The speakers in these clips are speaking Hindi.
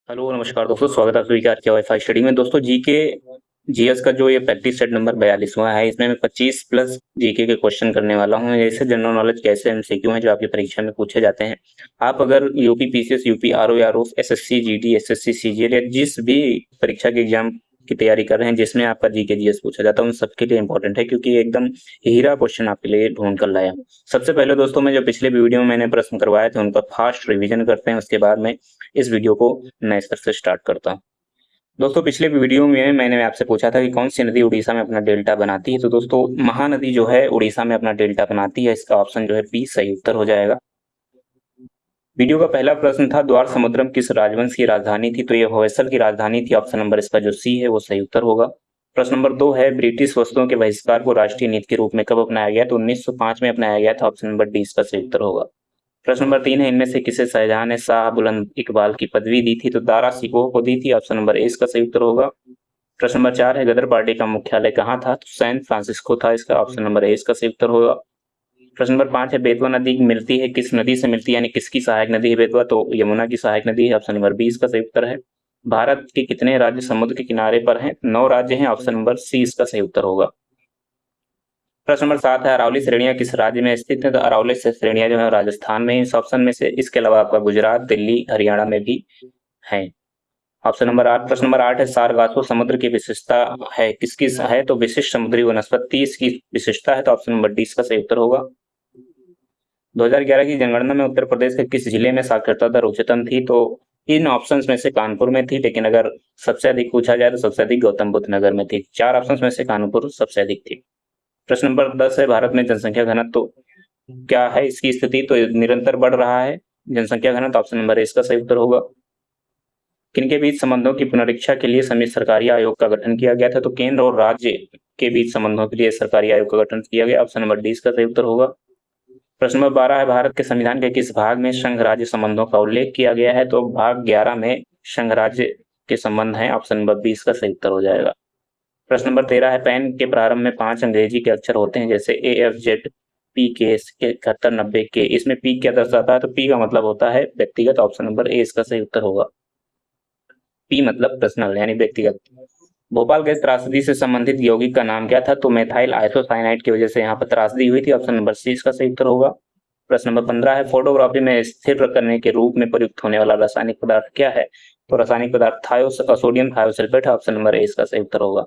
हेलो नमस्कार दोस्तों, स्वागत है आप सभी का आज के वाईफाई स्टडी में। दोस्तों जीके जीएस का जो ये प्रैक्टिस सेट नंबर 42वां है, इसमें मैं 25 प्लस जीके के क्वेश्चन करने वाला हूं। ऐसे जनरल नॉलेज के ऐसे एमसीक्यू हैं जो आपकी परीक्षा में पूछे जाते हैं। आप अगर UP PCS, UP RO, RO, SSC GD, SSC CGL या जिस भी परीक्षा के एग्जाम की तैयारी कर रहे हैं जिसमें आपका जीके जीएस पूछा जाता है, उन सबके लिए इंपॉर्टेंट है, क्योंकि ये एकदम हीरा क्वेश्चन आपके लिए ढूंढ कर लाया हूं। सबसे पहले दोस्तों, मैं जो पिछले वीडियो में मैंने प्रश्न करवाए थे उनका फास्ट रिवीजन करते हैं, उसके बाद में इस वीडियो को नए स्तर से स्टार्ट करता हूं। दोस्तों पिछले वीडियो में मैंने आपसे पूछा था कि कौन सी नदी उड़ीसा में अपना डेल्टा बनाती है। तो दोस्तों महानदी जो है उड़ीसा में अपना डेल्टा बनाती है, इसका ऑप्शन जो है बी सही उत्तर हो जाएगा। वीडियो का पहला प्रश्न था द्वार समुद्रम किस राजवंश की राजधानी थी। तो ये होयसल की राजधानी थी। ऑप्शन नंबर इसका जो सी है वो सही उत्तर होगा। प्रश्न नंबर 2 है ब्रिटिश वस्तुओं के बहिष्कार को राष्ट्रीय नीति के रूप में कब अपनाया गया। तो 1905 में अपनाया गया था। ऑप्शन नंबर डी इसका सही उत्तर होगा। प्रश्न नंबर 3 है इनमें से किसे शाहजहां ने शाह बुलंद इकबाल की पदवी दी थी। तो दारा सिकोह को दी थी। ऑप्शन नंबर ए इसका सही उत्तर होगा। प्रश्न नंबर 4 है गदर पार्टी का मुख्यालय कहाँ था। तो सैन फ्रांसिस्को था। इसका ऑप्शन नंबर ए इसका सही उत्तर होगा। प्रश्न नंबर 5 है बेतवा नदी मिलती है किस नदी से मिलती है, यानी किसकी सहायक नदी है बेतवा। तो यमुना की सहायक नदी है। ऑप्शन नंबर बी इसका सही उत्तर है। भारत के कितने राज्य समुद्र के किनारे पर हैं। 9 राज्य हैं। ऑप्शन नंबर सी इसका सही उत्तर होगा। प्रश्न नंबर 7 है अरावली श्रेणियां किस राज्य में स्थित है। तो अरावली से श्रेणियां जो है राजस्थान में इस ऑप्शन में से। इसके अलावा आपका गुजरात, दिल्ली, हरियाणा में भी है। ऑप्शन नंबर 8, प्रश्न नंबर 8 है सारगासो समुद्र की विशेषता है किसकी है। तो विशिष्ट समुद्री वनस्पति इसकी विशेषता है। तो ऑप्शन नंबर डी इसका सही उत्तर होगा। 2011 की जनगणना में उत्तर प्रदेश के किस जिले में साक्षरता दर उच्चतम थी। तो इन ऑप्शंस में से कानपुर में थी, लेकिन अगर सबसे अधिक पूछा जाए तो सबसे अधिक गौतम बुद्ध नगर में थी। 4 ऑप्शंस में से कानपुर सबसे अधिक थी। प्रश्न नंबर 10 है भारत में जनसंख्या घनत्व क्या है इसकी स्थिति। तो निरंतर बढ़ रहा है जनसंख्या घनत्व। ऑप्शन नंबर ए इसका सही उत्तर होगा। किनके बीच संबंधों की पुनरीक्षा के लिए संयुक्त सरकारी आयोग का गठन किया गया था। तो केंद्र और राज्य के बीच संबंधों के लिए सरकारी आयोग का गठन किया गया। ऑप्शन नंबर डी इसका सही उत्तर होगा। प्रश्न नंबर 12 है भारत के संविधान के किस भाग में संघ राज्य संबंधों का उल्लेख किया गया है। तो भाग 11 में संघ राज्य के संबंध है। ऑप्शन नंबर बी इसका सही उत्तर हो जाएगा। प्रश्न नंबर 13 है पैन के प्रारंभ में 5 अंग्रेजी के अक्षर होते हैं, जैसे ए एफ जेड पी के 71 90 के। इसमें पी क्या दर्शाता है। तो पी का मतलब होता है व्यक्तिगत। ऑप्शन नंबर ए इसका सही उत्तर होगा। पी मतलब पर्सनल यानी व्यक्तिगत। भोपाल गैस त्रासदी से संबंधित यौगिक का नाम क्या था। तो मेथाइल आइसोसाइनाइड की वजह से यहाँ पर त्रासदी हुई थी। ऑप्शन नंबर सी इसका सही उत्तर होगा। प्रश्न नंबर 15 है फोटोग्राफी में स्थिर करने के रूप में प्रयुक्त होने वाला रासायनिक पदार्थ क्या है। तो रासायनिक पदार्थ सोडियम थायोसल्फेट है। ऑप्शन नंबर ए इसका सही उत्तर होगा।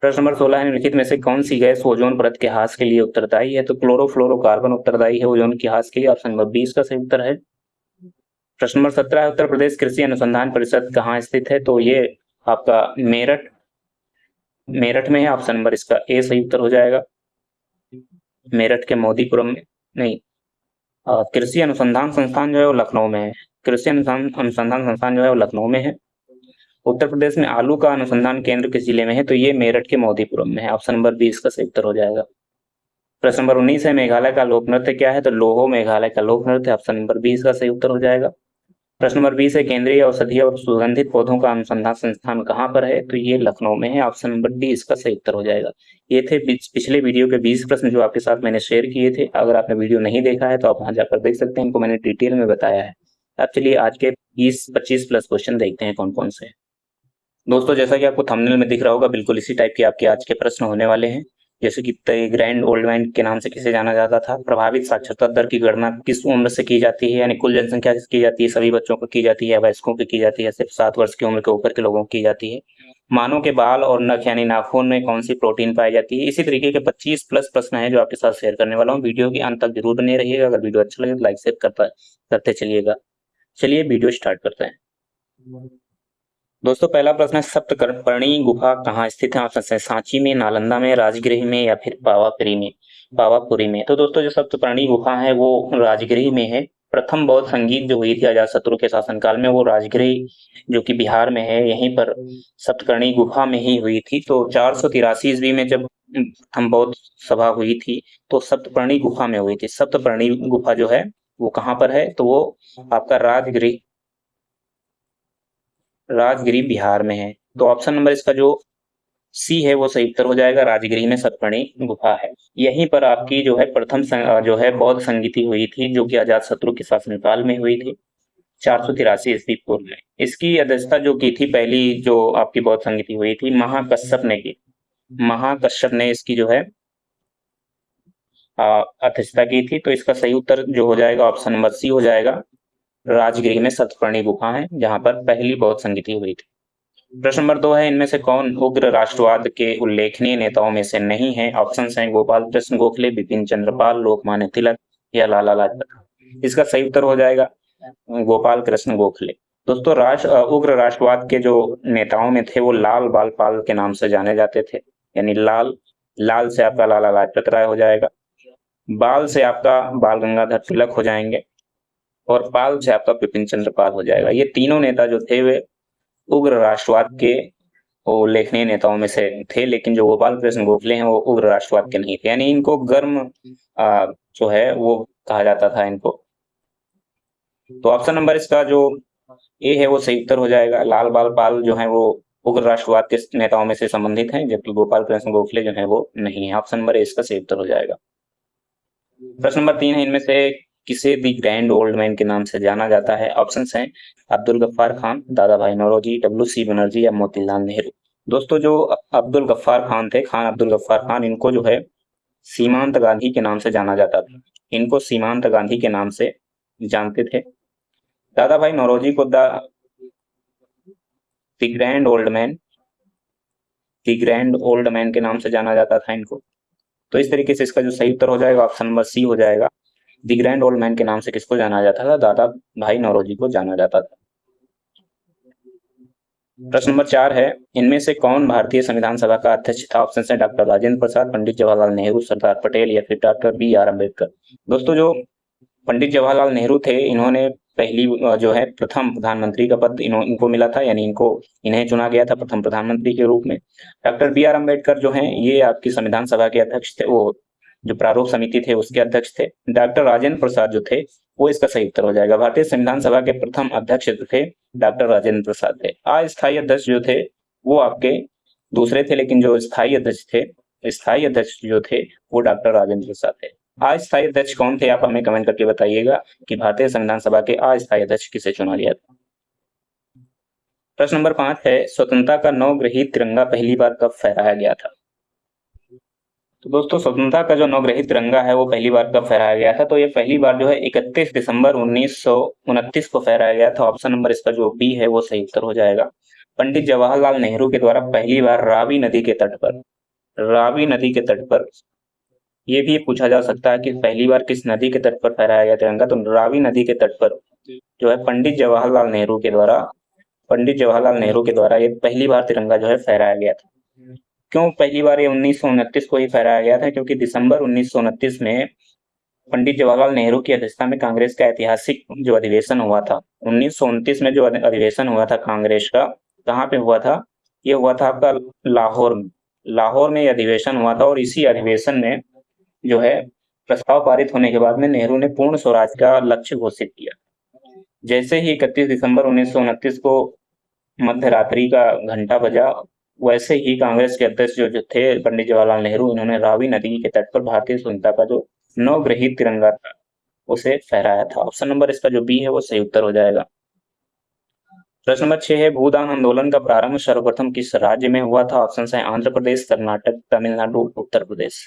प्रश्न नंबर 16 है निम्नलिखित में से कौन सी गैस ओजोन परत के ह्रास के लिए उत्तरदायी है। तो क्लोरोफ्लोरोकार्बन उत्तरदायी है ओजोन के ह्रास के लिए। ऑप्शन नंबर बी इसका सही उत्तर है। प्रश्न नंबर 17 है उत्तर प्रदेश कृषि अनुसंधान परिषद कहाँ स्थित है। तो ये आपका मेरठ मेरठ में है। ऑप्शन नंबर इसका ए सही उत्तर हो जाएगा। मेरठ के मोदीपुरम में नहीं, कृषि अनुसंधान संस्थान जो है वो लखनऊ में है। कृषि अनुसंधान संस्थान जो है वो लखनऊ में है। उत्तर प्रदेश में आलू का अनुसंधान केंद्र किस जिले में है। तो ये मेरठ के मोदीपुरम में है। ऑप्शन नंबर बी इसका सही उत्तर हो जाएगा। प्रश्न नंबर 19 है मेघालय का लोक नृत्य क्या है। तो लोहो मेघालय का लोक नृत्य। ऑप्शन नंबर बी इसका सही उत्तर हो जाएगा। प्रश्न नंबर 20 है केंद्रीय औषधीय और सुगंधित पौधों का अनुसंधान संस्थान कहाँ पर है। तो ये लखनऊ में है। ऑप्शन नंबर डी इसका सही उत्तर हो जाएगा। ये थे पिछले वीडियो के 20 प्रश्न जो आपके साथ मैंने शेयर किए थे। अगर आपने वीडियो नहीं देखा है तो आप वहां जाकर देख सकते हैं, इनको मैंने डिटेल में बताया है। अब चलिए आज के 20-25 प्लस क्वेश्चन देखते हैं कौन कौन से हैं। दोस्तों जैसा कि आपको थंबनेल में दिख रहा होगा, बिल्कुल इसी टाइप के आपके आज के प्रश्न होने वाले हैं। जैसे कि ग्रैंड ओल्ड मैन के नाम से किसे जाना जाता था। प्रभावित साक्षरता दर की गणना किस उम्र से की जाती है, यानी कुल जनसंख्या से की जाती है, सभी बच्चों को की जाती है, वयस्कों की जाती है, सिर्फ 7 वर्ष की उम्र के ऊपर के लोगों की जाती है। मानव के बाल और नख यानी नाखून में कौन सी प्रोटीन पाई जाती है। इसी तरीके के 25 प्लस प्रश्न है जो आपके साथ शेयर करने वाला हूँ। वीडियो के अंत तक जरूर बने रहिएगा। अगर वीडियो अच्छा लगे तो लाइक शेयर करते चलिएगा। चलिए वीडियो स्टार्ट करते हैं। दोस्तों पहला प्रश्न है सप्तपर्णी गुफा कहाँ स्थित है। ऑप्शन है सांची में, नालंदा में, राजगृह में या फिर पावापुरी में। तो दोस्तों जो सप्तपर्णी गुफा है वो राजगृह में है। प्रथम बौद्ध संगीत जो हुई थी अजातशत्रु के शासनकाल में वो राजगृह जो कि बिहार में है यहीं पर सप्तपर्णी गुफा में ही हुई थी। तो 483 ईस्वी में जब प्रथम बौद्ध सभा हुई थी तो सप्तपर्णी गुफा में हुई थी। सप्तपर्णी गुफा जो है वो कहाँ पर है। तो वो आपका राजगिरी बिहार में है। तो ऑप्शन नंबर इसका जो सी है वो सही उत्तर हो जाएगा। राजगिरी में सप्तपर्णी गुफा है। यहीं पर आपकी जो है प्रथम जो है बौद्ध संगीति हुई थी जो कि अजातशत्रु के शासनकाल में हुई थी। 483 ईस्वी पूर्व में। इसकी अध्यक्षता जो की थी पहली जो आपकी बौद्ध संगति हुई थी, महाकश्यप ने की। महाकश्यप ने इसकी जो है अध्यक्षता की थी। तो इसका सही उत्तर जो हो जाएगा ऑप्शन नंबर सी हो जाएगा। राजगिर में सतपर्णी गुफा है जहां पर पहली बौद्ध संगति हुई थी। प्रश्न नंबर 2 है, इनमें से कौन उग्र राष्ट्रवाद के उल्लेखनीय नेताओं में से नहीं है? ऑप्शन हैं गोपाल कृष्ण गोखले, बिपिन चंद्रपाल, लोकमान्य तिलक या लाला लाजपत राय। इसका सही उत्तर हो जाएगा गोपाल कृष्ण गोखले। दोस्तों उग्र राष्ट्रवाद के जो नेताओं में थे वो लाल बाल पाल के नाम से जाने जाते थे। यानी लाल से आपका लाला लाजपत राय हो जाएगा, बाल से आपका बाल गंगाधर तिलक हो जाएंगे और पाल से आपका बिपिन चंद्र पाल हो जाएगा। ये तीनों नेता जो थे वे उग्र राष्ट्रवाद के उल्लेखनीय नेताओं में से थे, लेकिन जो गोपाल कृष्ण गोखले हैं वो उग्र राष्ट्रवाद के नहीं थे। यानी इनको गर्म जो है वो कहा जाता था इनको। तो ऑप्शन नंबर इसका जो ए है वो सही उत्तर हो जाएगा। लाल बाल पाल जो है वो उग्र राष्ट्रवाद के नेताओं में से संबंधित हैं, जबकि गोपाल कृष्ण गोखले जो है वो नहीं है। ऑप्शन नंबर ए इसका सही उत्तर हो जाएगा। प्रश्न नंबर 3 है, इनमें से किसे दी ग्रैंड ओल्ड मैन के नाम से जाना जाता है? ऑप्शन हैं अब्दुल गफ्फार खान, दादा भाई नौरोजी, WC बनर्जी या मोतीलाल नेहरू। दोस्तों जो अब्दुल गफ्फार खान थे, खान अब्दुल गफ्फार खान, इनको जो है सीमांत गांधी के नाम से जाना जाता था। इनको सीमांत गांधी के नाम से जानते थे। दादा भाई नौरोजी को द ग्रैंड ओल्ड मैन के नाम से जाना जाता था इनको। तो इस तरीके से इसका जो सही उत्तर हो जाएगा ऑप्शन नंबर सी हो जाएगा। दी ग्रैंड ओल्ड मैन के नाम से किसको जाना जाता था? दादा भाई नौरोजी को जाना जाता था। प्रश्न नंबर 4 है, इनमें से कौन भारतीय संविधान सभा का अध्यक्ष था? ऑप्शन है डॉक्टर राजेंद्र प्रसाद, पंडित जवाहरलाल नेहरू, सरदार पटेल या फिर डॉक्टर BR अम्बेडकर। दोस्तों जो पंडित जवाहरलाल नेहरू थे, इन्होंने पहली जो है प्रथम प्रधानमंत्री का पद इनको मिला था, यानी इन्हें चुना गया था प्रथम प्रधानमंत्री के रूप में। डॉक्टर BR अम्बेडकर जो हैं ये आपकी संविधान सभा के अध्यक्ष थे, वो जो प्रारूप समिति थे उसके अध्यक्ष थे। डॉक्टर राजेंद्र प्रसाद जो थे वो इसका सही उत्तर हो जाएगा। भारतीय संविधान सभा के प्रथम अध्यक्ष जो थे डॉक्टर राजेंद्र प्रसाद थे। अस्थायी अध्यक्ष जो थे वो आपके दूसरे थे, लेकिन जो स्थायी अध्यक्ष जो थे वो डॉक्टर राजेंद्र प्रसाद थे। अस्थायी अध्यक्ष कौन थे? आप हमें कमेंट करके बताइएगा कि भारतीय संविधान सभा के अस्थायी अध्यक्ष किसे चुना गया था। प्रश्न नंबर 5 है, स्वतंत्रता का नवग्रहित तिरंगा पहली बार कब फहराया गया था? तो दोस्तों स्वतंत्रता का जो नवग्रहित तिरंगा है वो पहली बार कब फहराया गया था? तो ये पहली बार जो है 31 दिसंबर 1929 को फहराया गया था। ऑप्शन नंबर इसका जो बी है वो सही उत्तर हो जाएगा। पंडित जवाहरलाल नेहरू के द्वारा पहली बार रावी नदी के तट पर ये भी पूछा जा सकता है कि पहली बार किस नदी के तट पर फहराया गया तिरंगा? तो रावी नदी के तट पर जो है पंडित जवाहरलाल नेहरू के द्वारा ये पहली बार तिरंगा जो है फहराया गया था। क्यों पहली बार ये 1929 को ही फहराया गया था? क्योंकि दिसंबर 1929 में पंडित जवाहरलाल नेहरू की अध्यक्षता में कांग्रेस का ऐतिहासिक जो अधिवेशन हुआ था, 1929 में जो अधिवेशन हुआ था कांग्रेस का, कहाँ पे हुआ था? ये हुआ था आपका लाहौर में अधिवेशन हुआ था। और इसी अधिवेशन में जो है प्रस्ताव पारित होने के बाद में नेहरू ने पूर्ण स्वराज का लक्ष्य घोषित किया। जैसे ही 31 दिसंबर 1929 को मध्य रात्रि का घंटा बजा, वैसे ही कांग्रेस के अध्यक्ष जो थे पंडित जवाहरलाल नेहरू, इन्होंने रावी नदी के तट पर भारतीय स्वतंत्रता का जो नवग्रहित तिरंगा था उसे फहराया था। ऑप्शन नंबर इसका जो बी है वो सही उत्तर हो जाएगा। प्रश्न नंबर 6 है, भूदान आंदोलन का प्रारंभ सर्वप्रथम किस राज्य में हुआ था? ऑप्शन है आंध्र प्रदेश, कर्नाटक, तमिलनाडु, उत्तर प्रदेश।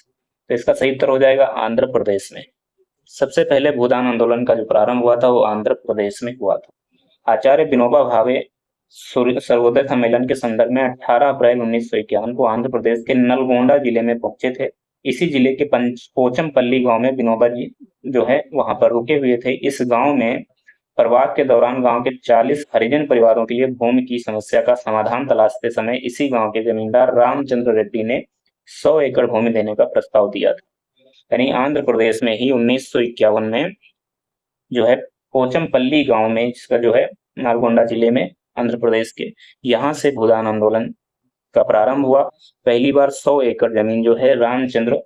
तो इसका सही उत्तर हो जाएगा आंध्र प्रदेश में। सबसे पहले भूदान आंदोलन का जो प्रारंभ हुआ था वो आंध्र प्रदेश में हुआ था। आचार्य विनोबा भावे सर्वोदय सम्मेलन के संदर्भ में 18 अप्रैल 1951 को आंध्र प्रदेश के नलगोंडा जिले में पहुंचे थे। इसी जिले के पोचमपल्ली गांव में विनोबा जी जो है वहां पर रुके हुए थे। इस गांव में प्रवास के दौरान गांव के 40 हरिजन परिवारों के लिए भूमि की समस्या का समाधान तलाशते समय इसी गांव के जमींदार रामचंद्र रेड्डी ने 100 एकड़ भूमि देने का प्रस्ताव दिया था। यानी आंध्र प्रदेश में ही 1951 में जो है पोचमपल्ली गांव में, जिसका जो है नलगोंडा जिले में आंध्र प्रदेश के, यहाँ से भूदान आंदोलन का प्रारंभ हुआ। पहली बार 100 एकड़ जमीन जो है रामचंद्र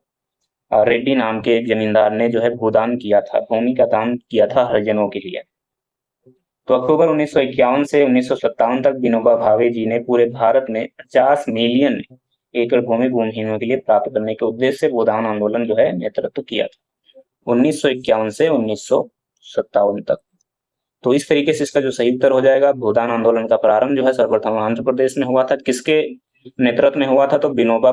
रेड्डी नाम के एक जमींदार ने जो है भूदान किया था, भूमि का दान किया था हरिजनों के लिए। तो अक्टूबर 1951 से 1957 तक विनोबा भावे जी ने पूरे भारत में 50 मिलियन एकड़ भूमि भूमिहीनों के लिए प्राप्त करने के उद्देश्य से भूदान आंदोलन जो है नेतृत्व किया था 1951 से 1957 तक। तो इस तरीके से इसका जो सही उत्तर हो जाएगा, भूदान आंदोलन का प्रारंभ जो है सर्वप्रथम आंध्र प्रदेश में हुआ था। किसके नेतृत्व में हुआ था? तो विनोबा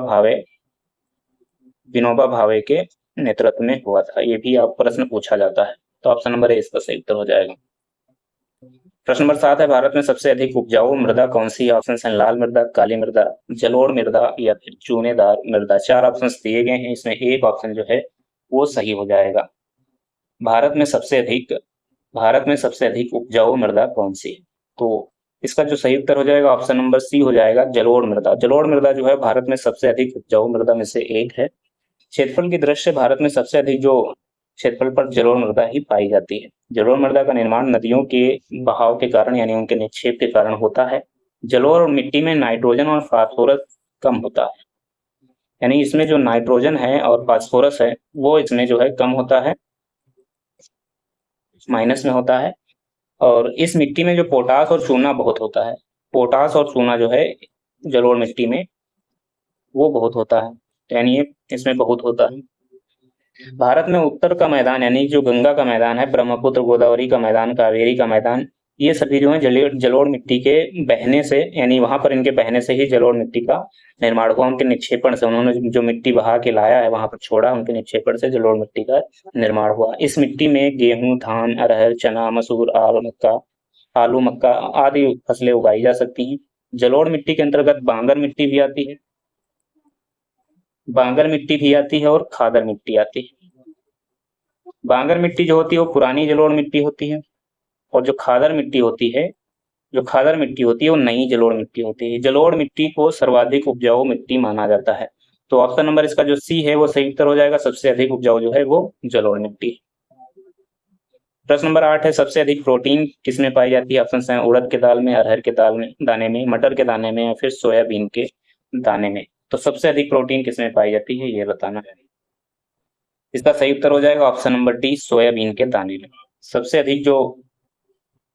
भावे के नेतृत्व में हुआ था। ये भी आप प्रश्न पूछा जाता है। तो ऑप्शन नंबर ए इसका सही उत्तर हो जाएगा। प्रश्न नंबर 7 है, भारत में सबसे अधिक उपजाऊ मृदा कौन सी है? ऑप्शन है लाल मृदा, काली मृदा, जलोढ़ मृदा या फिर चूनेदार मृदा। 4 ऑप्शन दिए गए हैं, इसमें एक ऑप्शन जो है वो सही हो जाएगा। भारत में सबसे अधिक उपजाऊ मृदा कौन सी है? तो इसका जो सही उत्तर हो जाएगा ऑप्शन नंबर सी हो जाएगा, जलोढ़ मृदा। जलोढ़ मृदा जो है भारत में सबसे अधिक उपजाऊ मृदा में से एक है। क्षेत्रफल की दृष्टि से भारत में सबसे अधिक जो क्षेत्रफल पर जलोढ़ मृदा ही पाई जाती है। जलोढ़ मृदा का निर्माण नदियों के बहाव के कारण यानी उनके निक्षेप के कारण होता है। जलोढ़ मिट्टी में नाइट्रोजन और फास्फोरस कम होता है, यानी इसमें जो नाइट्रोजन है और फास्फोरस है वो इसमें जो है कम होता है, माइनस में होता है। और इस मिट्टी में जो पोटास और चूना बहुत होता है, पोटास और चूना जो है जलोढ़ मिट्टी में वो बहुत होता है, यानी ये इसमें बहुत होता है। भारत में उत्तर का मैदान यानी जो गंगा का मैदान है, ब्रह्मपुत्र गोदावरी का मैदान, कावेरी का मैदान, ये सभी जो है जलोढ़ मिट्टी के बहने से यानी वहां पर इनके बहने से ही जलोढ़ मिट्टी का निर्माण हुआ। उनके निक्षेपण से, उन्होंने जो मिट्टी बहा के लाया है वहां पर छोड़ा, उनके निक्षेपण से जलोढ़ मिट्टी का निर्माण हुआ। इस मिट्टी में गेहूं, धान, अरहर, चना, मसूर, आलू, मक्का आदि फसलें उगाई जा सकती हैं। जलोढ़ मिट्टी के अंतर्गत बांगर मिट्टी भी आती है, और खादर मिट्टी आती है। बांगर मिट्टी जो होती है वो पुरानी जलोढ़ मिट्टी होती है, और जो खादर मिट्टी होती है वो नई जलोढ़ मिट्टी होती है। जलोढ़ मिट्टी को सर्वाधिक उपजाऊ मिट्टी माना जाता है। तो ऑप्शन नंबर इसका जो सी है वो सही उत्तर हो जाएगा। सबसे अधिक उपजाऊ जो है वो जलोढ़ मिट्टी। प्रश्न नंबर 8 है, सबसे अधिक प्रोटीन किसमें पाई जाती है? ऑप्शन है उड़द के दाल में, अरहर के दाने में, मटर के दाने में या फिर सोयाबीन के दाने में। तो सबसे अधिक प्रोटीन किसमें पाई जाती है ये बताना है। इसका सही उत्तर हो जाएगा ऑप्शन नंबर डी, सोयाबीन के दाने में। सबसे अधिक जो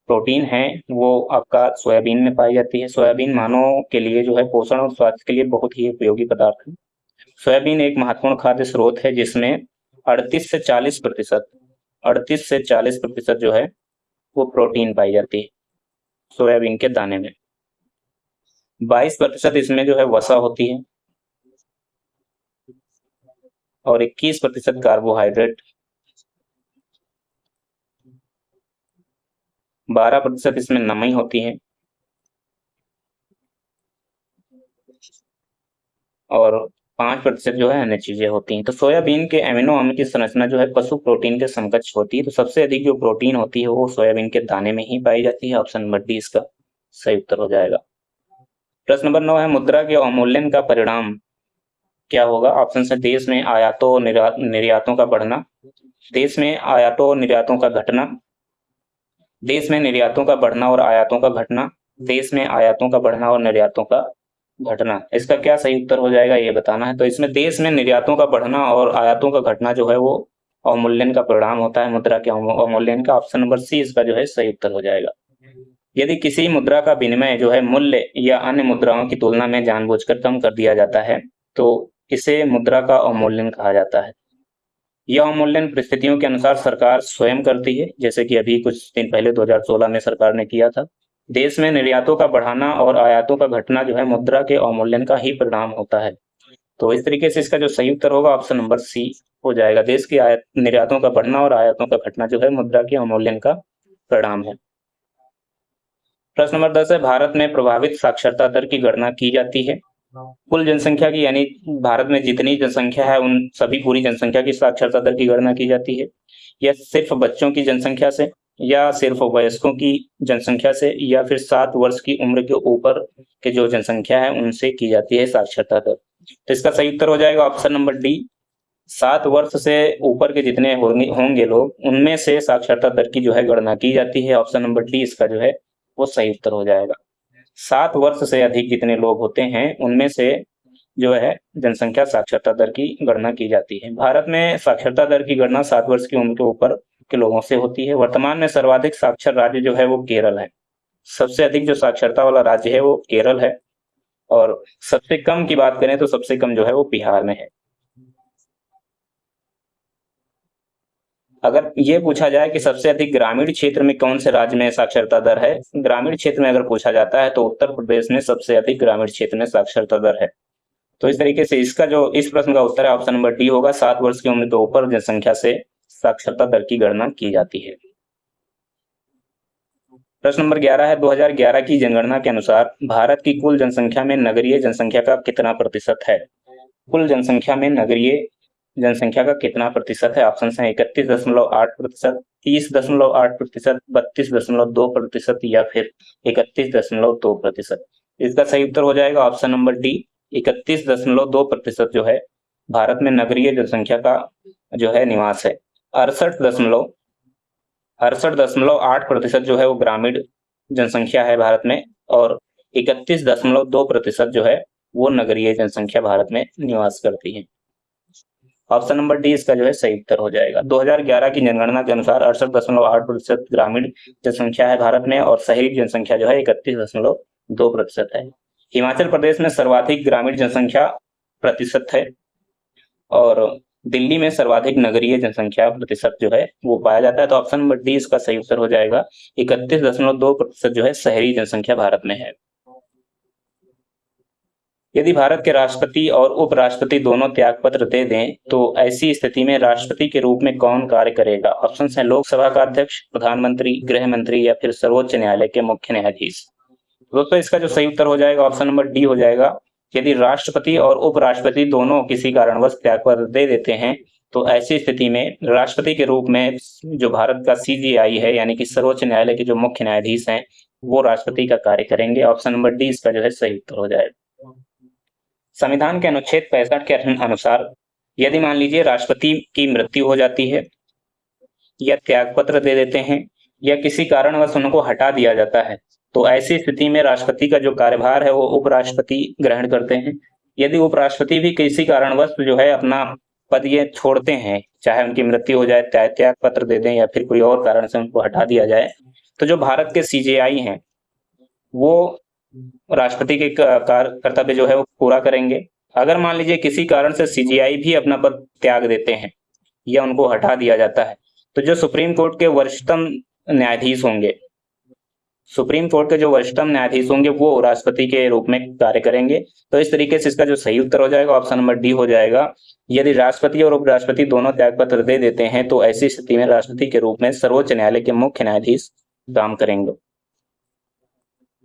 प्रोटीन है वो आपका सोयाबीन में पाई जाती है। सोयाबीन मानव के लिए जो है पोषण और स्वास्थ्य के लिए बहुत ही उपयोगी पदार्थ है। सोयाबीन एक महत्वपूर्ण खाद्य स्रोत है जिसमें 38 से 40 प्रतिशत जो है वो प्रोटीन पाई जाती है सोयाबीन के दाने में। 22% इसमें जो है वसा होती है और 21% कार्बोहाइड्रेट, 12% इसमें नमी होती है और 5% जो है अन्य चीजें होती हैं। तो सोयाबीन के एमिनो अम्ल की संरचना जो है पशु प्रोटीन के समकक्ष होती है। तो सबसे अधिक जो प्रोटीन होती है वो सोयाबीन के दाने में ही पाई जाती है। ऑप्शन नंबर डी इसका सही उत्तर हो जाएगा। प्रश्न नंबर 9 है, मुद्रा के अवमूल्यन का परिणाम क्या होगा? ऑप्शन है देश में आयातों और निर्यातों का बढ़ना, देश में आयातों और निर्यातों का घटना, देश में निर्यातों का बढ़ना और आयातों का घटना, देश में आयातों का बढ़ना और निर्यातों का घटना। इसका क्या सही उत्तर हो जाएगा ये बताना है। तो इसमें देश में निर्यातों का बढ़ना और आयातों का घटना जो है वो अवमूल्यन का परिणाम होता है, मुद्रा के अवमूल्यन का। ऑप्शन नंबर सी इसका जो है सही उत्तर हो जाएगा। यदि किसी मुद्रा का विनिमय जो है मूल्य या अन्य मुद्राओं की तुलना में जानबूझकर कम कर दिया जाता है तो इसे मुद्रा का अवमूल्यन कहा जाता है। यह अवमूल्यन परिस्थितियों के अनुसार सरकार स्वयं करती है, जैसे कि अभी कुछ दिन पहले 2016 में सरकार ने किया था। देश में निर्यातों का बढ़ाना और आयातों का घटना जो है मुद्रा के अवमूल्यन का ही परिणाम होता है। तो इस तरीके से इसका जो सही उत्तर होगा ऑप्शन नंबर सी हो जाएगा। देश की निर्यातों का बढ़ना और आयातों का घटना जो है मुद्रा के अवमूल्यन का परिणाम है। प्रश्न नंबर 10 है, भारत में प्रभावित साक्षरता दर की गणना की जाती है। कुल जनसंख्या की यानी भारत में जितनी जनसंख्या है उन सभी पूरी जनसंख्या की साक्षरता दर की गणना की जाती है, या सिर्फ बच्चों की जनसंख्या से, या सिर्फ वयस्कों की जनसंख्या से, या फिर 7 वर्ष की उम्र के ऊपर के जो जनसंख्या है उनसे की जाती है साक्षरता दर। तो इसका सही उत्तर हो जाएगा ऑप्शन नंबर डी, 7 वर्ष से ऊपर के जितने होंगे लोग उनमें से साक्षरता दर की जो है गणना की जाती है। ऑप्शन नंबर डी इसका जो है वो सही उत्तर हो जाएगा। 7 वर्ष से अधिक जितने लोग होते हैं उनमें से जो है जनसंख्या साक्षरता दर की गणना की जाती है। भारत में साक्षरता दर की गणना 7 वर्ष की उम्र के ऊपर के लोगों से होती है। वर्तमान में सर्वाधिक साक्षर राज्य जो है वो केरल है। सबसे अधिक जो साक्षरता वाला राज्य है वो केरल है, और सबसे कम की बात करें तो सबसे कम जो है वो बिहार में है। अगर ये पूछा जाए कि सबसे अधिक ग्रामीण क्षेत्र में कौन से राज्य में साक्षरता दर है, ग्रामीण क्षेत्र में अगर पूछा जाता है तो उत्तर प्रदेश में सबसे अधिक ग्रामीण क्षेत्र में साक्षरता दर है। तो इस तरीके से इसका जो इस प्रश्न का उत्तर है ऑप्शन नंबर डी होगा। 7 वर्ष की उम्र के ऊपर जनसंख्या से साक्षरता दर की गणना की जाती है। प्रश्न नंबर 11 है 2011 की जनगणना के अनुसार भारत की कुल जनसंख्या में नगरीय जनसंख्या का कितना प्रतिशत है? कुल जनसंख्या में नगरीय जनसंख्या का कितना प्रतिशत है? ऑप्शन है 31.8%, 30.8%, 32.2% या फिर 31.2%। इसका सही उत्तर हो जाएगा ऑप्शन नंबर डी, 31.2% जो है भारत में नगरीय जनसंख्या का जो है निवास है। 68.8% जो है वो ग्रामीण जनसंख्या है भारत में, और 31.2% जो है वो नगरीय जनसंख्या भारत में निवास करती है। ऑप्शन नंबर डी इसका जो है सही उत्तर हो जाएगा। 2011 की जनगणना के अनुसार 68.8% ग्रामीण जनसंख्या है भारत में, और शहरी जनसंख्या जो है 31.2% है। हिमाचल प्रदेश में सर्वाधिक ग्रामीण जनसंख्या प्रतिशत है, और दिल्ली में सर्वाधिक नगरीय जनसंख्या प्रतिशत जो है वो पाया जाता है। तो ऑप्शन नंबर डी इसका सही उत्तर हो जाएगा। 31.2% जो है शहरी जनसंख्या भारत में है। यदि भारत के राष्ट्रपति और उपराष्ट्रपति दोनों त्यागपत्र दे दें तो ऐसी स्थिति में राष्ट्रपति के रूप में कौन कार्य करेगा? ऑप्शन है लोकसभा का अध्यक्ष, प्रधानमंत्री, गृह मंत्री या फिर सर्वोच्च न्यायालय के मुख्य न्यायाधीश। दोस्तों इसका जो सही उत्तर हो जाएगा ऑप्शन नंबर डी हो जाएगा। यदि राष्ट्रपति और उपराष्ट्रपति दोनों किसी कारणवश त्यागपत्र दे देते हैं तो ऐसी स्थिति में राष्ट्रपति के रूप में जो भारत का CJI है यानी कि सर्वोच्च न्यायालय के जो मुख्य न्यायाधीश हैं वो राष्ट्रपति का कार्य करेंगे। ऑप्शन नंबर डी इसका जो है सही उत्तर हो जाएगा। संविधान के अनुच्छेद 65 के अनुसार यदि मान लीजिए राष्ट्रपति की मृत्यु हो जाती है या त्यागपत्र दे देते हैं या किसी कारणवश उनको हटा दिया जाता है तो ऐसी स्थिति में राष्ट्रपति का जो कार्यभार है वो उपराष्ट्रपति ग्रहण करते हैं। यदि उपराष्ट्रपति भी किसी कारणवश जो है अपना पद ये छोड़ते हैं, चाहे उनकी मृत्यु हो जाए, चाहे त्याग पत्र दे दें या फिर कोई और कारण से उनको हटा दिया जाए, तो जो भारत के CJI हैं वो राष्ट्रपति के कर्तव्य जो है वो पूरा करेंगे। अगर मान लीजिए किसी कारण से CJI भी अपना पद त्याग देते हैं या उनको हटा दिया जाता है तो जो सुप्रीम कोर्ट के वरिष्ठतम न्यायाधीश होंगे, सुप्रीम कोर्ट के जो वरिष्ठतम न्यायाधीश होंगे वो राष्ट्रपति के रूप में कार्य करेंगे। तो इस तरीके से इसका जो सही उत्तर हो जाएगा ऑप्शन नंबर डी हो जाएगा। यदि राष्ट्रपति और उपराष्ट्रपति दोनों त्यागपत्र दे देते हैं तो ऐसी स्थिति में राष्ट्रपति के रूप में सर्वोच्च न्यायालय के मुख्य न्यायाधीश काम करेंगे।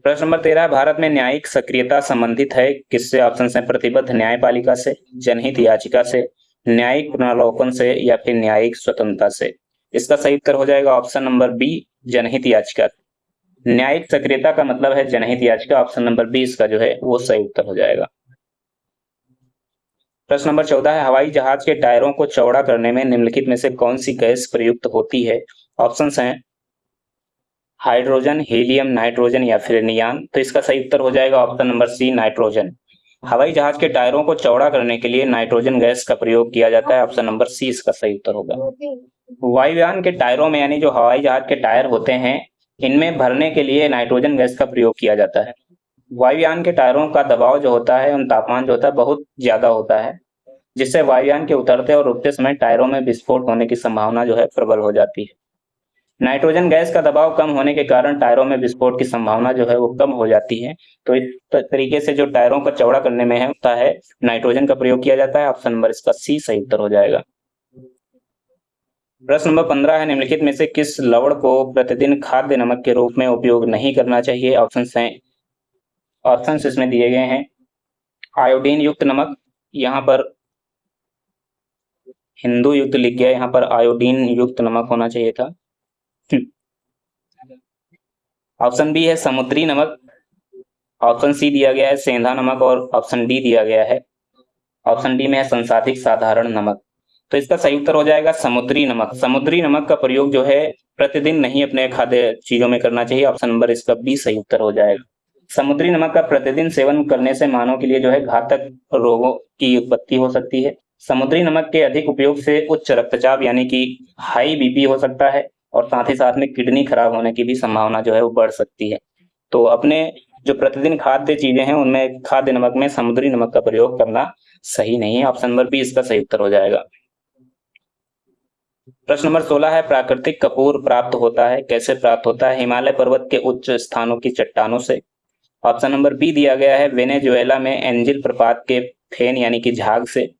प्रश्न नंबर 13, भारत में न्यायिक सक्रियता संबंधित है किससे? ऑप्शन है प्रतिबद्ध न्यायपालिका से, जनहित याचिका से, न्यायिक पुनरावलोकन से या फिर न्यायिक स्वतंत्रता से। इसका सही उत्तर हो जाएगा ऑप्शन नंबर बी, जनहित याचिका। न्यायिक सक्रियता का मतलब है जनहित याचिका। ऑप्शन नंबर बी इसका जो है वो सही उत्तर हो जाएगा। प्रश्न नंबर 14 है हवाई जहाज के टायरों को चौड़ा करने में निम्नलिखित में से कौन सी गैस प्रयुक्त होती है? ऑप्शन हैं हाइड्रोजन, हीलियम, नाइट्रोजन या फिर नियान। तो इसका सही उत्तर हो जाएगा ऑप्शन नंबर सी, नाइट्रोजन। हवाई जहाज के टायरों को चौड़ा करने के लिए नाइट्रोजन गैस का प्रयोग किया जाता है। ऑप्शन नंबर सी इसका सही उत्तर होगा। वायुयान के टायरों में यानी जो हवाई जहाज के टायर होते हैं इनमें भरने के लिए नाइट्रोजन गैस का प्रयोग किया जाता है। वायुयान के टायरों का दबाव जो होता है, उन तापमान जो होता है बहुत ज्यादा होता है, जिससे वायुयान के उतरते और रुकते समय टायरों में विस्फोट होने की संभावना जो है प्रबल हो जाती है। नाइट्रोजन गैस का दबाव कम होने के कारण टायरों में विस्फोट की संभावना जो है वो कम हो जाती है। तो इस तरीके से जो टायरों को चौड़ा करने में होता है नाइट्रोजन का प्रयोग किया जाता है। ऑप्शन नंबर इसका सी सही उत्तर हो जाएगा। प्रश्न नंबर 15 है निम्नलिखित में से किस लवण को प्रतिदिन खाद्य नमक के रूप में उपयोग नहीं करना चाहिए? ऑप्शन इसमें दिए गए हैं आयोडीन युक्त नमक, यहाँ पर हिंदू युक्त लिख गया, यहाँ पर आयोडीन युक्त नमक होना चाहिए था। ऑप्शन बी है समुद्री नमक, ऑप्शन सी दिया गया है सेंधा नमक और ऑप्शन डी दिया गया है, ऑप्शन डी में है संसाधित साधारण नमक। तो इसका सही उत्तर हो जाएगा समुद्री नमक। समुद्री नमक का प्रयोग जो है प्रतिदिन नहीं अपने खाद्य चीजों में करना चाहिए। ऑप्शन नंबर इसका बी सही उत्तर हो जाएगा। समुद्री नमक का प्रतिदिन सेवन करने से मानव के लिए जो है घातक रोगों की उत्पत्ति हो सकती है। समुद्री नमक के अधिक उपयोग से उच्च रक्तचाप यानी कि हाई बीपी हो सकता है और साथ ही साथ में किडनी खराब होने की भी संभावना जो है वो बढ़ सकती है। तो अपने जो प्रतिदिन खाद्य चीजें हैं उनमें खाद्य नमक में समुद्री नमक का प्रयोग करना सही नहीं है। ऑप्शन नंबर बी इसका सही उत्तर हो जाएगा। प्रश्न नंबर 16 है, प्राकृतिक कपूर प्राप्त होता है, कैसे प्राप्त होता है? हिमालय पर्वत के उच्च स्थानों की चट्टानों से। ऑप्शन नंबर बी दिया गया है, वेनेजुएला में एंजिल प्रपात के फेन यानी कि झाग से।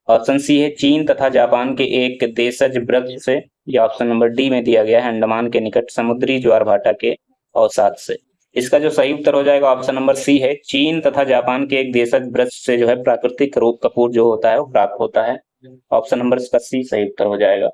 ऑप्शन सी है, चीन तथा जापान के एक देशज वृक्ष से। या ऑप्शन नंबर डी में दिया गया है, अंडमान के निकट समुद्री ज्वार भाटा के अवसाद से। इसका जो सही उत्तर हो जाएगा ऑप्शन नंबर सी है, चीन तथा जापान के एक देशज वृक्ष से जो है प्राकृतिक रूप कपूर जो होता है वो प्राप्त होता है। ऑप्शन नंबर इसका सी सही उत्तर हो जाएगा।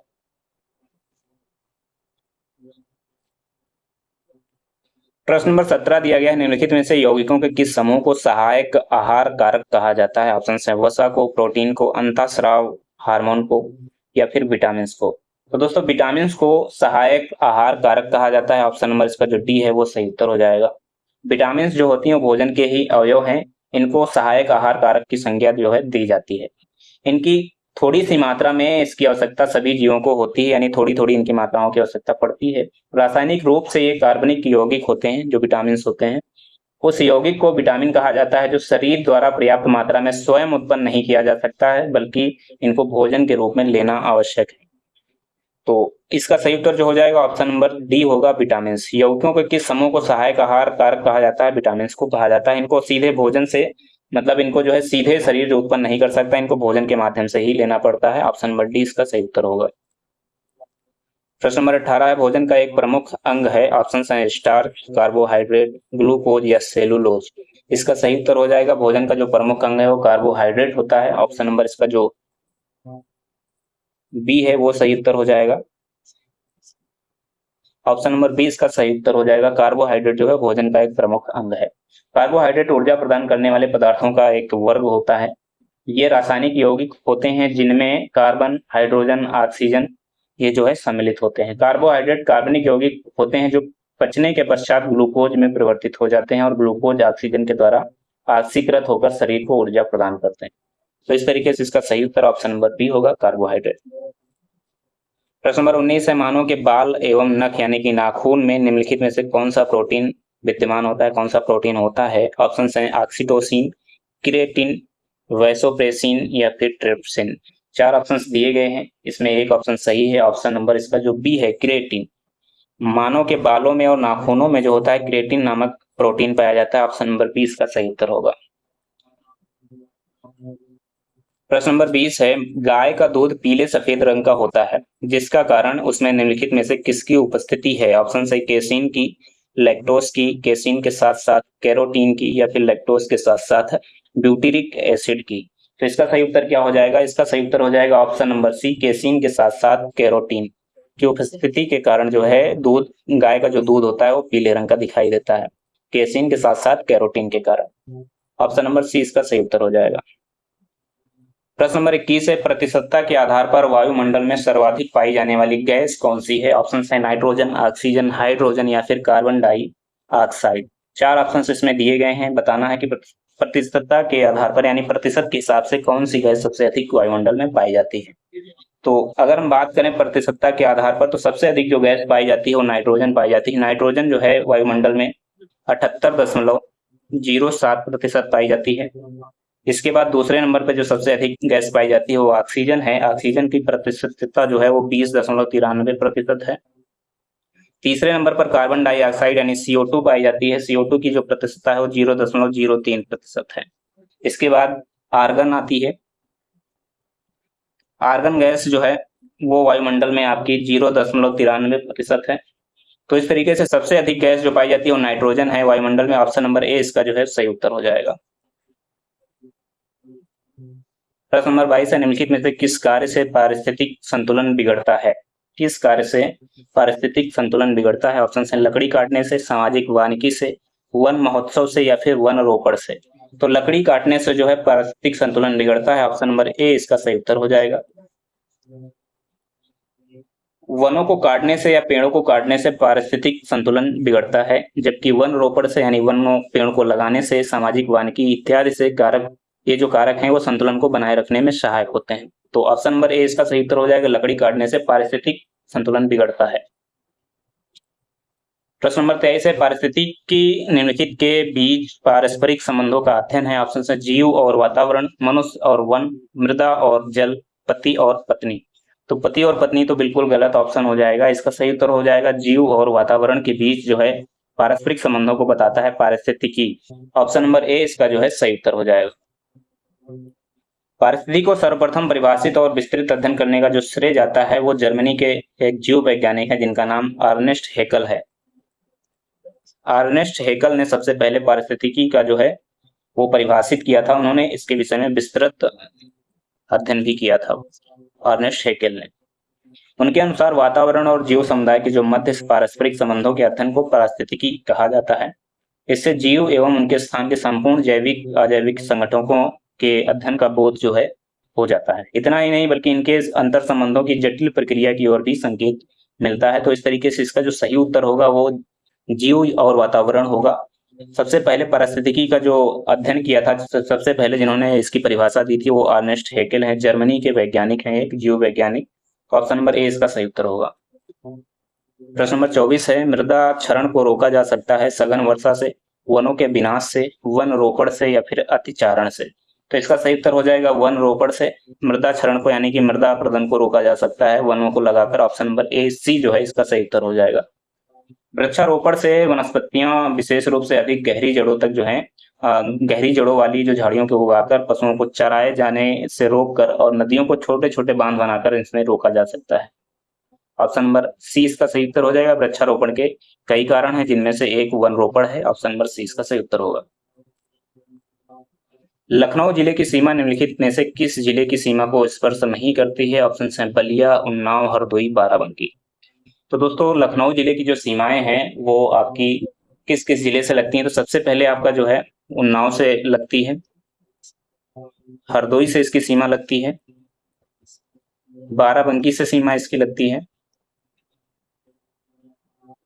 प्रश्न नंबर 17 दिया गया है, निम्नलिखित में से यौगिकों के किस समूह को सहायक आहार कारक कहा जाता है? ऑप्शन है, वसा को, प्रोटीन को, अंतःस्राव हार्मोन को, या फिर विटामिन को। तो दोस्तों विटामिन को सहायक आहार कारक कहा जाता है। ऑप्शन नंबर इसका जो डी है वो सही उत्तर हो जाएगा। विटामिन जो होती है वो भोजन के ही अवयव हैं, इनको सहायक आहार कारक की संज्ञा जो है दी जाती है। इनकी थोड़ी सी मात्रा में इसकी आवश्यकता सभी जीवों को होती है, यानी थोड़ी थोड़ी इनकी मात्राओं की आवश्यकता पड़ती है। रासायनिक रूप से ये कार्बनिक यौगिक होते हैं जो विटामिन होते हैं। उस यौगिक को विटामिन कहा जाता है जो शरीर द्वारा पर्याप्त मात्रा में स्वयं उत्पन्न नहीं किया जा सकता है, बल्कि इनको भोजन के रूप में लेना आवश्यक है। तो इसका सही उत्तर जो हो जाएगा ऑप्शन नंबर डी होगा, विटामिन। यौगिकों के किस समूह को सहायक आहार कारक कहा जाता है? विटामिन को कहा जाता है। इनको सीधे भोजन से मतलब इनको जो है सीधे शरीर जो उत्पन्न नहीं कर सकता, इनको भोजन के माध्यम से ही लेना पड़ता है। ऑप्शन नंबर डी इसका सही उत्तर होगा। प्रश्न नंबर 18 है, भोजन का एक प्रमुख अंग है। ऑप्शन है, स्टार्च, कार्बोहाइड्रेट, ग्लूकोज या सेलुलोज। इसका सही उत्तर हो जाएगा, भोजन का जो प्रमुख अंग है वो कार्बोहाइड्रेट होता है। ऑप्शन नंबर इसका जो बी है वो सही उत्तर हो जाएगा। ऑप्शन नंबर बी इसका सही उत्तर हो जाएगा। कार्बोहाइड्रेट जो है भोजन का एक प्रमुख अंग है। कार्बोहाइड्रेट ऊर्जा प्रदान करने वाले पदार्थों का एक वर्ग होता है। ये रासायनिक यौगिक होते हैं जिनमें कार्बन, हाइड्रोजन, ऑक्सीजन ये जो है सम्मिलित होते हैं। कार्बोहाइड्रेट कार्बनिक यौगिक होते हैं जो पचने के पश्चात ग्लूकोज में परिवर्तित हो जाते हैं और ग्लूकोज ऑक्सीजन के द्वारा ऑक्सीकृत होकर शरीर को ऊर्जा प्रदान करते हैं। तो इस तरीके से इसका सही उत्तर ऑप्शन नंबर बी होगा, कार्बोहाइड्रेट। प्रश्न नंबर 19 है, मानव के बाल एवं नख यानी कि नाखून में निम्नलिखित में से कौन सा प्रोटीन विद्यमान होता है? कौन सा प्रोटीन होता है? ऑप्शन है, ऑक्सीटोसिन, क्रिएटिन, वैसोप्रेसिन या फिर ट्रिप्सिन। 4 ऑप्शंस दिए गए हैं, इसमें एक ऑप्शन सही है। ऑप्शन नंबर इसका जो बी है, क्रिएटिन। मानव के बालों में और नाखूनों में जो होता है क्रिएटिन नामक प्रोटीन पाया जाता है। ऑप्शन नंबर बी इसका सही उत्तर होगा। प्रश्न नंबर 20 है, गाय का दूध पीले सफेद रंग का होता है, जिसका कारण उसमें निम्नलिखित में से किसकी उपस्थिति है? ऑप्शन है, केसीन की, लैक्टोज की, केसीन के साथ साथ कैरोटीन की, या फिर लैक्टोज के साथ साथ ब्यूटेरिक एसिड की। तो इसका सही उत्तर क्या हो जाएगा? इसका सही उत्तर हो जाएगा ऑप्शन नंबर सी, केसीन के साथ साथ कैरोटीन की उपस्थिति के कारण जो है दूध, गाय का जो दूध होता है वो पीले रंग का दिखाई देता है, केसीन के साथ साथ कैरोटीन के कारण। ऑप्शन नंबर सी इसका सही उत्तर हो जाएगा। प्रश्न नंबर 21 है, प्रतिशतता के आधार पर वायुमंडल में सर्वाधिक पाई जाने वाली गैस कौन सी है? ऑप्शन है, नाइट्रोजन, ऑक्सीजन, हाइड्रोजन या फिर कार्बन डाइऑक्साइड। 4 ऑप्शन इसमें दिए गए हैं। बताना है कि प्रतिशतता के आधार पर यानी प्रतिशत के हिसाब से कौन सी गैस सबसे अधिक वायुमंडल में पाई जाती है। तो अगर हम बात करें प्रतिशतता के आधार पर तो सबसे अधिक जो गैस पाई जाती है वो नाइट्रोजन पाई जाती है। नाइट्रोजन जो है वायुमंडल में 78.07% पाई जाती है। इसके बाद दूसरे नंबर पर जो सबसे अधिक गैस पाई जाती है वो ऑक्सीजन है। ऑक्सीजन की प्रतिशतता जो है वो 20.93% है। तीसरे नंबर पर कार्बन डाइऑक्साइड यानी CO2 पाई जाती है। CO2 की जो प्रतिशतता है वो 0.03% है। इसके बाद आर्गन आती है। आर्गन गैस जो है वो वायुमंडल में आपकी 0.93% है। तो इस तरीके से सबसे अधिक गैस जो पाई जाती है वो नाइट्रोजन है वायुमंडल में। ऑप्शन नंबर ए इसका जो है सही उत्तर हो जाएगा। प्रश्न नंबर 22 है, निम्नलिखित में से किस कार्य से पारिस्थितिक संतुलन बिगड़ता है? किस कार्य से पारिस्थितिक संतुलन बिगड़ता है? ऑप्शन है, लकड़ी काटने से, सामाजिक वानिकी से, वन महोत्सव से या फिर वन रोपण से। तो लकड़ी काटने से जो है पारिस्थितिक संतुलन बिगड़ता है। ऑप्शन नंबर ए इसका सही उत्तर हो जाएगा। वनों को काटने से या पेड़ों को काटने से पारिस्थितिक संतुलन बिगड़ता है, जबकि वन रोपण से यानी वन पेड़ को लगाने से, सामाजिक वानिकी इत्यादि से कारक, ये जो कारक हैं वो संतुलन को बनाए रखने में सहायक होते हैं। तो ऑप्शन नंबर ए इसका सही उत्तर हो जाएगा, लकड़ी काटने से पारिस्थितिक संतुलन बिगड़ता है। प्रश्न नंबर 23 है, पारिस्थितिकी निम्नलिखित के बीच पारस्परिक संबंधों का अध्ययन है। ऑप्शन है, जीव और वातावरण, मनुष्य और वन, मृदा और जल, पति और पत्नी। तो पति और पत्नी तो बिल्कुल गलत ऑप्शन हो जाएगा। इसका सही उत्तर हो जाएगा जीव और वातावरण के बीच जो है पारस्परिक संबंधों को बताता है पारिस्थितिकी। ऑप्शन नंबर ए इसका जो है सही उत्तर हो जाएगा। पारिस्थितिकी को सर्वप्रथम परिभाषित और विस्तृत अध्ययन करने का जो श्रेय जाता है वो जर्मनी के एक जीव वैज्ञानिक है जिनका नाम अर्नेस्ट हेकल है। अर्नेस्ट हेकल ने सबसे पहले पारिस्थितिकी का जो है वो परिभाषित किया था। उन्होंने इसके विषय में विस्तृत अध्ययन भी किया था अर्नेस्ट हेकल ने। उनके अनुसार वातावरण और जीव समुदाय के जो मध्य पारस्परिक संबंधों के अध्ययन को पारिस्थितिकी कहा जाता है। इससे जीव एवं उनके स्थान के संपूर्ण जैविक अजैविक संगठनों के अध्ययन का बोध जो है हो जाता है। इतना ही नहीं बल्कि इनके अंतर संबंधों की जटिल प्रक्रिया की ओर भी संकेत मिलता है। तो इस तरीके से इसका जो सही उत्तर होगा वो जीव और वातावरण होगा। सबसे पहले पारिस्थितिकी का जो अध्ययन किया था, सबसे पहले जिन्होंने इसकी परिभाषा दी थी वो अर्नेस्ट हेकल है, जर्मनी के वैज्ञानिक हैं, एक जीव वैज्ञानिक। ऑप्शन नंबर ए इसका सही उत्तर होगा। प्रश्न नंबर 24 है, मृदा क्षरण को रोका जा सकता है सघन वर्षा से, वनों के विनाश से, वन रोपण से या फिर अतिचारण से। तो इसका सही उत्तर हो जाएगा वन रोपण से। मृदा क्षरण को यानी कि मृदा अपरदन को रोका जा सकता है वनों को लगाकर। ऑप्शन नंबर ए सी जो है इसका सही उत्तर हो जाएगा। वृक्षारोपण से वनस्पतियां विशेष रूप से अधिक गहरी जड़ों तक जो है गहरी जड़ों वाली जो झाड़ियों को उगाकर पशुओं को चराए जाने से रोककर और नदियों को छोटे छोटे बांध बनाकर इसमें रोका जा सकता है। ऑप्शन नंबर सी इसका सही उत्तर हो जाएगा। वृक्षारोपण के कई कारण हैं जिनमें से एक वन रोपण है। ऑप्शन नंबर सी इसका सही उत्तर होगा। लखनऊ जिले की सीमा निम्नलिखित में से किस जिले की सीमा को स्पर्श नहीं करती है? ऑप्शन है बलिया, उन्नाव, हरदोई, बाराबंकी। तो दोस्तों लखनऊ जिले की जो सीमाएं हैं वो आपकी किस किस जिले से लगती हैं? तो सबसे पहले आपका जो है उन्नाव से लगती है, हरदोई से इसकी सीमा लगती है, बाराबंकी से सीमा इसकी लगती है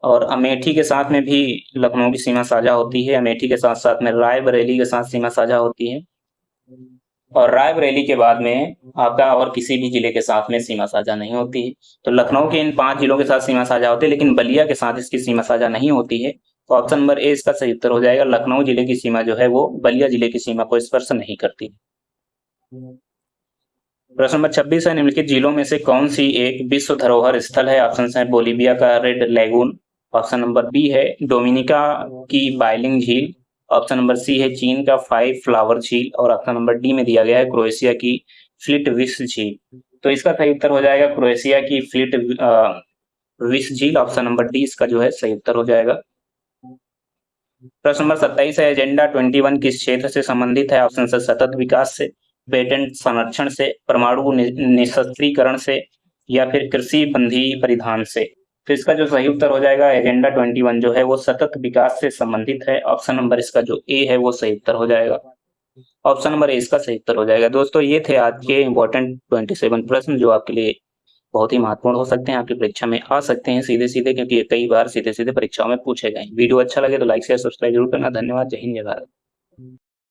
और अमेठी के साथ में भी लखनऊ की सीमा साझा होती है। अमेठी के साथ साथ में रायबरेली के साथ सीमा साझा होती है और रायबरेली के बाद में आपका और किसी भी जिले के साथ में सीमा साझा नहीं होती है। तो लखनऊ के इन 5 जिलों के साथ सीमा साझा होती है लेकिन बलिया के साथ इसकी सीमा साझा नहीं होती है। तो ऑप्शन नंबर ए इसका सही उत्तर हो जाएगा। लखनऊ जिले की सीमा जो है वो बलिया जिले की सीमा को स्पर्श नहीं करती। प्रश्न नंबर 26 है, निम्नलिखित झीलों में से कौन सी एक विश्व धरोहर स्थल है? ऑप्शन है बोलिविया का red lagoon, option number B है डोमिनिका की बाइलिंग झील, ऑप्शन नंबर सी है चीन का 5 फ्लावर झील और ऑप्शन नंबर डी में दिया गया है क्रोएशिया की फ्लिट विस झील। तो इसका सही उत्तर हो जाएगा क्रोएशिया की फ्लिट विस झील। ऑप्शन नंबर डी इसका जो है सही उत्तर हो जाएगा। प्रश्न नंबर 27 है, एजेंडा 21 किस क्षेत्र से संबंधित है? ऑप्शन है सतत विकास से, पेटेंट संरक्षण से, परमाणु निशस्त्रीकरण से या फिर कृषि बंधी परिधान से। तो इसका जो सही उत्तर हो जाएगा एजेंडा 21 जो है वो सतत विकास से संबंधित है। ऑप्शन नंबर इसका जो ए है वो सही उत्तर हो जाएगा। ऑप्शन नंबर ए इसका सही उत्तर हो जाएगा। दोस्तों ये थे आज के इंपॉर्टेंट 27 प्रश्न जो आपके लिए बहुत ही महत्वपूर्ण हो सकते हैं, आपकी परीक्षा में आ सकते हैं सीधे सीधे, क्योंकि कई बार सीधे सीधे परीक्षाओं में पूछे गए। वीडियो अच्छा लगे तो लाइक शेयर सब्सक्राइब जरूर करना। धन्यवाद। जय हिंद, जय भारत।